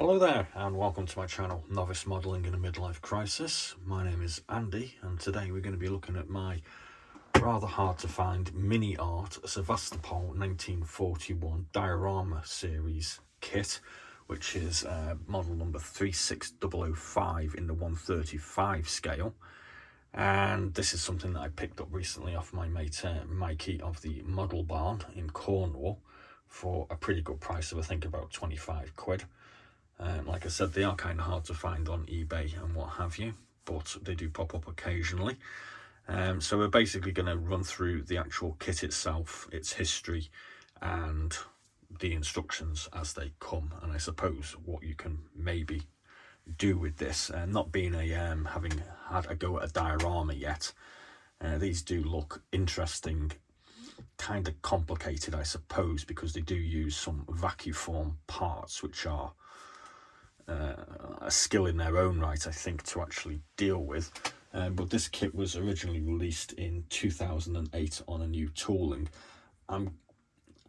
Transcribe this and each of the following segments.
Hello there and welcome to my channel Novice Modelling in a Midlife Crisis. My name is Andy and today we're going to be looking at my rather hard to find Miniart Sevastopol 1941 Diorama series kit, which is model number 36005 in the 135 scale. And this is something that I picked up recently off my mate Mikey of the Model Barn in Cornwall for a pretty good price of I think about 25 quid. Like I said, they are kind of hard to find on eBay and what have you, but they do pop up occasionally. So we're basically going to run through the actual kit itself, its history, and the instructions as they come. And I suppose what you can maybe do with this, not being a having had a go at a diorama yet, these do look interesting, kind of complicated, I suppose, because they do use some vacuum form parts, which are a skill in their own right, I think, to actually deal with. But this kit was originally released in 2008 on a new tooling. I'm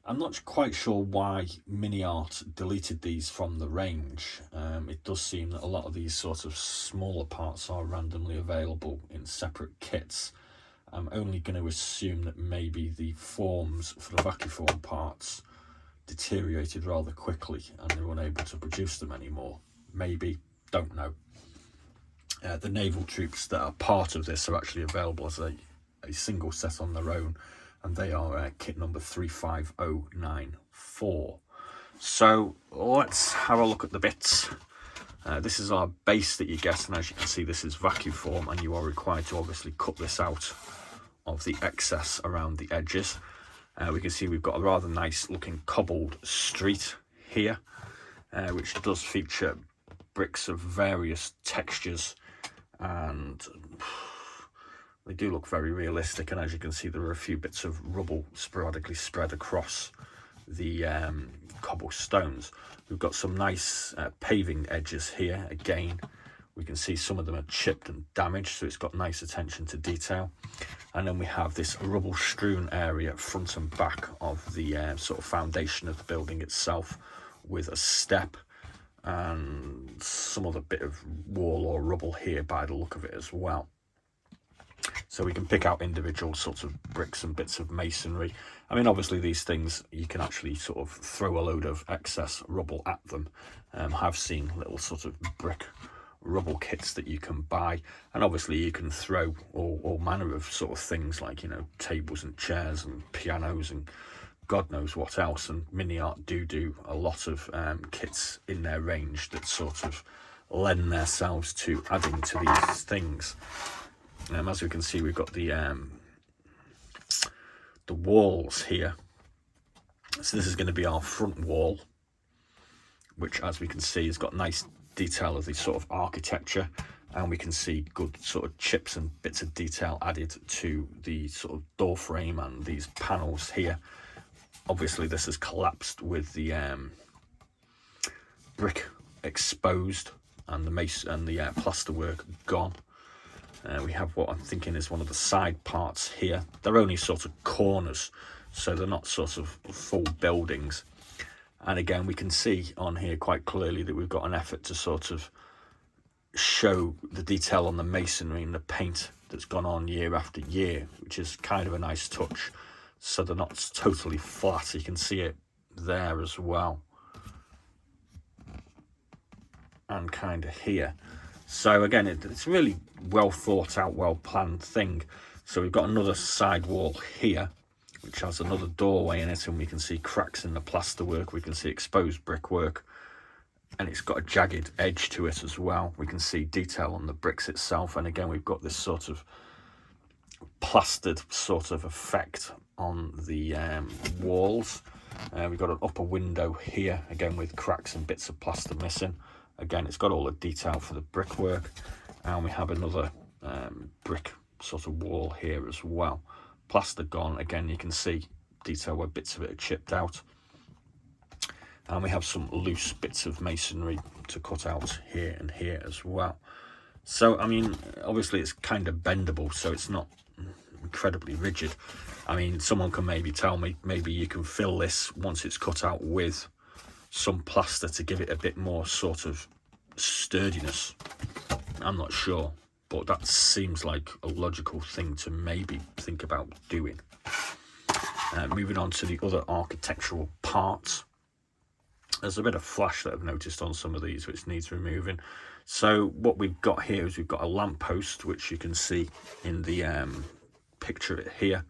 not quite sure why Miniart deleted these from the range. It does seem that a lot of these sort of smaller parts are randomly available in separate kits. I'm only going to assume that maybe the forms for the vacuum form parts deteriorated rather quickly and they were unable to produce them anymore. Maybe, don't know. The naval troops that are part of this are actually available as a single set on their own, and they are kit number 35094. So let's have a look at the bits. This is our base that you get, and as you can see, this is vacuum form, and you are required to obviously cut this out of the excess around the edges. We can see we've got a rather nice looking cobbled street here, which does feature bricks of various textures, and they do look very realistic. And as you can see, there are a few bits of rubble sporadically spread across the cobblestones. We've got some nice paving edges here. Again, we can see some of them are chipped and damaged, so it's got nice attention to detail. And then we have this rubble strewn area front and back of the sort of foundation of the building itself, with a step and some other bit of wall or rubble here by the look of it as well. So we can pick out individual sorts of bricks and bits of masonry. I mean, obviously these things, you can actually sort of throw a load of excess rubble at them. I've seen little sort of brick rubble kits that you can buy, and obviously you can throw all manner of sort of things like, you know, tables and chairs and pianos and God knows what else. And Miniart do a lot of kits in their range that sort of lend themselves to adding to these things. As we can see, we've got the walls here. So this is going to be our front wall, which, as we can see, has got nice detail of the sort of architecture, and we can see good sort of chips and bits of detail added to the sort of door frame and these panels here. Obviously this has collapsed with the brick exposed and the plasterwork gone. We have what I'm thinking is one of the side parts here. They're only sort of corners, so they're not sort of full buildings. And again, we can see on here quite clearly that we've got an effort to sort of show the detail on the masonry and the paint that's gone on year after year, which is kind of a nice touch. So they're not totally flat. You can see it there as well, and kind of here. So again, it's really well thought out, well planned thing. So we've got another side wall here, which has another doorway in it, and we can see cracks in the plasterwork. We can see exposed brickwork, and it's got a jagged edge to it as well. We can see detail on the bricks itself, and again, we've got this sort of plastered sort of effect on the walls. We've got an upper window here, again with cracks and bits of plaster missing. Again, it's got all the detail for the brickwork, and we have another brick sort of wall here as well. Plaster gone. Again, you can see detail where bits of it are chipped out, and we have some loose bits of masonry to cut out here and here as well. So I mean, obviously it's kind of bendable, so it's not incredibly rigid. I mean, someone can maybe tell me maybe you can fill this once it's cut out with some plaster to give it a bit more sort of sturdiness. I'm not sure, but that seems like a logical thing to maybe think about doing. Moving on to the other architectural parts. There's a bit of flash that I've noticed on some of these which needs removing. So what we've got here is we've got a lamppost, which you can see in the picture here.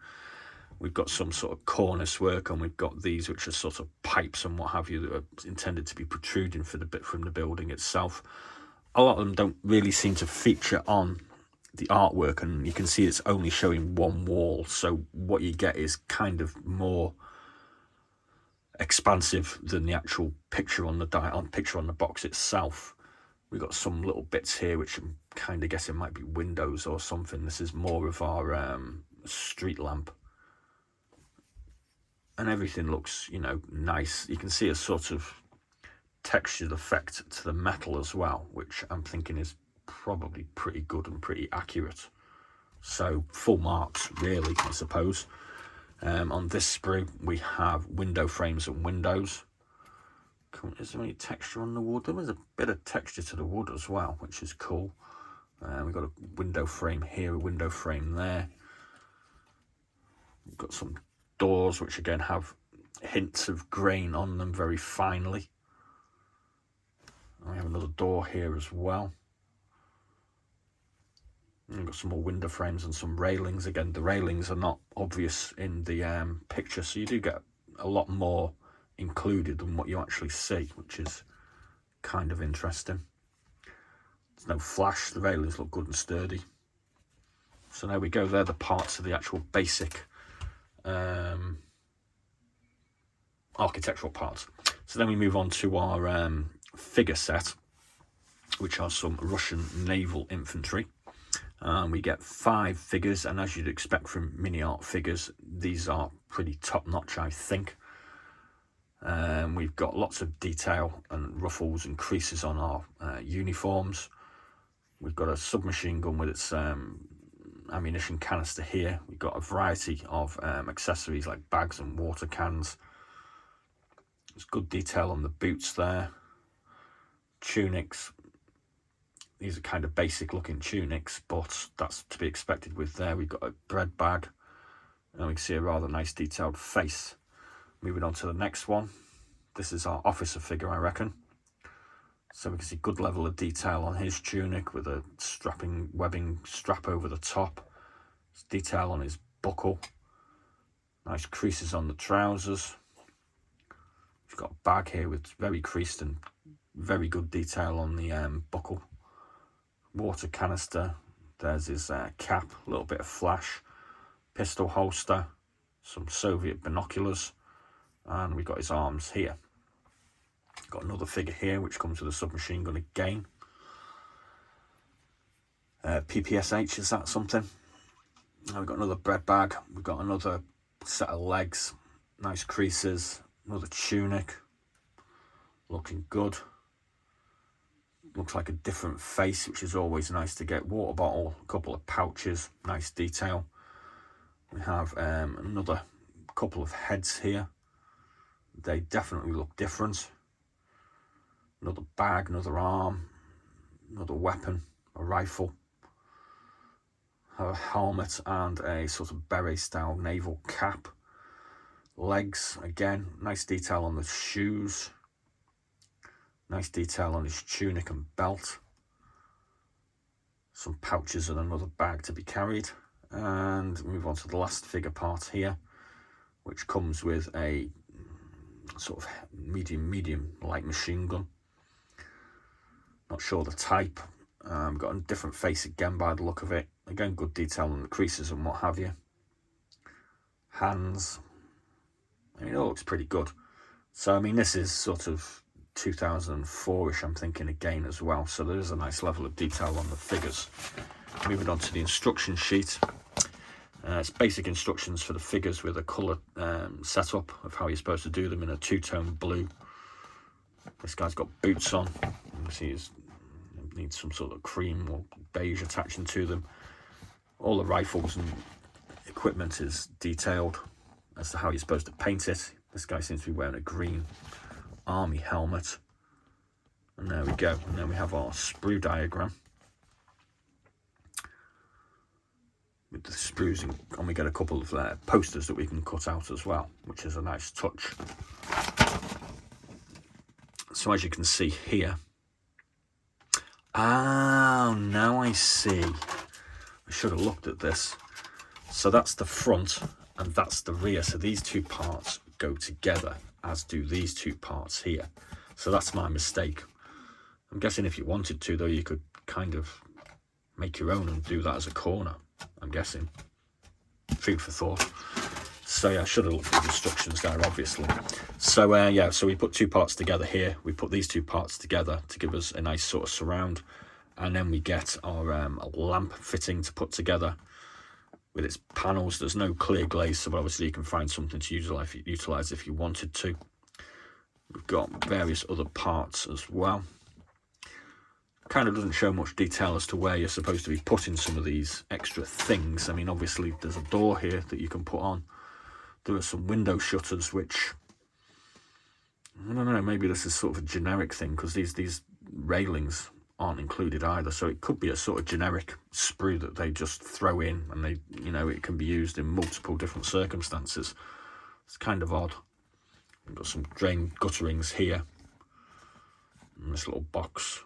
We've got some sort of cornice work, and we've got these which are sort of pipes and what have you that are intended to be protruding for the bit from the building itself. A lot of them don't really seem to feature on the artwork, and you can see it's only showing one wall, so what you get is kind of more expansive than the actual picture on the picture on the box itself. We've got some little bits here which I'm kind of guessing might be windows or something. This is more of our street lamp, and everything looks, you know, nice. You can see a sort of textured effect to the metal as well, which I'm thinking is probably pretty good and pretty accurate. So full marks really, I suppose. On this sprue we have window frames and windows. Is there any texture on the wood? There was a bit of texture to the wood as well, which is cool. We've got a window frame here, a window frame there. We've got some doors which again have hints of grain on them very finely. We have another door here as well. And we've got some more window frames and some railings. Again, the railings are not obvious in the picture, so you do get a lot more included than what you actually see, which is kind of interesting. There's no flash, the railings look good and sturdy. So there we go, they're the parts of the actual basic architectural parts. So then we move on to our figure set, which are some Russian naval infantry. We get 5 figures, and as you'd expect from Miniart figures, these are pretty top-notch, I think. We've got lots of detail and ruffles and creases on our uniforms. We've got a submachine gun with its ammunition canister here. We've got a variety of accessories like bags and water cans. There's good detail on the boots there. Tunics. These are kind of basic looking tunics, but that's to be expected with there. We've got a bread bag, and we can see a rather nice detailed face. Moving on to the next one. This is our officer figure, I reckon. So we can see good level of detail on his tunic with a webbing strap over the top. There's detail on his buckle. Nice creases on the trousers. He's got a bag here with very creased and very good detail on the buckle. Water canister. There's his cap, a little bit of flash. Pistol holster. Some Soviet binoculars. And we've got his arms here. Got another figure here which comes with a submachine gun again. PPSH, is that something? Now we've got another bread bag. We've got another set of legs. Nice creases. Another tunic. Looking good. Looks like a different face, which is always nice to get. Water bottle, a couple of pouches. Nice detail. We have another couple of heads here. They definitely look different. Another bag, another arm, another weapon, a rifle, a helmet and a sort of beret style naval cap. Legs, again, nice detail on the shoes. Nice detail on his tunic and belt. Some pouches and another bag to be carried. And move on to the last figure part here, which comes with a sort of medium light machine gun. Not sure the type. Got a different face again by the look of it. Again, good detail on the creases and what have you. Hands. I mean, it looks pretty good. So, I mean, this is sort of 2004-ish, I'm thinking, again as well. So there is a nice level of detail on the figures. Moving on to the instruction sheet. It's basic instructions for the figures with a colour setup of how you're supposed to do them in a 2-tone blue. This guy's got boots on. You can see he needs some sort of cream or beige attaching to them. All the rifles and equipment is detailed as to how you're supposed to paint it. This guy seems to be wearing a green army helmet. And there we go. And then we have our sprue diagram with the sprues, and we get a couple of posters that we can cut out as well, which is a nice touch. So as you can see here, now I see. I should have looked at this. So that's the front and that's the rear. So these two parts go together, as do these two parts here. So that's my mistake. I'm guessing if you wanted to, though, you could kind of make your own and do that as a corner, I'm guessing. Food for thought. So yeah, I should have looked at the instructions there, obviously. So yeah, so we put two parts together here. We put these two parts together to give us a nice sort of surround. And then we get our lamp fitting to put together with its panels. There's no clear glaze, so obviously you can find something to utilize if you wanted to. We've got various other parts as well. Kind of doesn't show much detail as to where you're supposed to be putting some of these extra things. I mean, obviously there's a door here that you can put on. There are some window shutters, which, I don't know, maybe this is sort of a generic thing, because these railings aren't included either. So it could be a sort of generic sprue that they just throw in, and they, you know, it can be used in multiple different circumstances. It's kind of odd. We've got some drain gutterings here in this little box.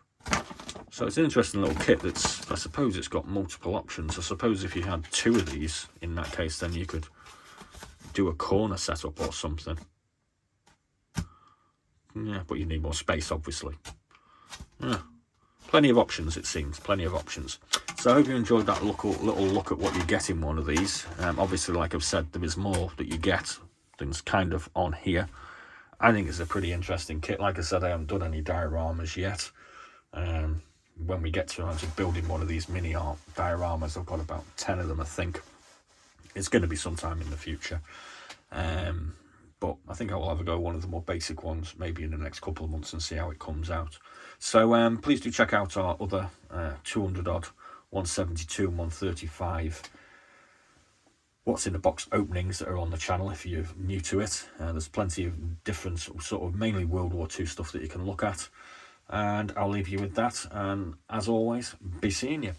So it's an interesting little kit that's, I suppose it's got multiple options. I suppose if you had two of these, in that case, then you could do a corner setup or something. Yeah, but you need more space, obviously. Yeah, plenty of options, it seems. Plenty of options. So I hope you enjoyed that little look at what you get in one of these. Obviously, like I've said, there is more that you get than's kind of on here. I think it's a pretty interesting kit. Like I said, I haven't done any dioramas yet. When we get to building one of these Miniart dioramas, I've got about 10 of them, I think. It's going to be sometime in the future. But I think I will have a go at one of the more basic ones, maybe in the next couple of months, and see how it comes out. So please do check out our other 200 odd, 172 and 135 what's in the box openings that are on the channel if you're new to it. There's plenty of different sort of mainly World War II stuff that you can look at. And I'll leave you with that. And as always, be seeing you.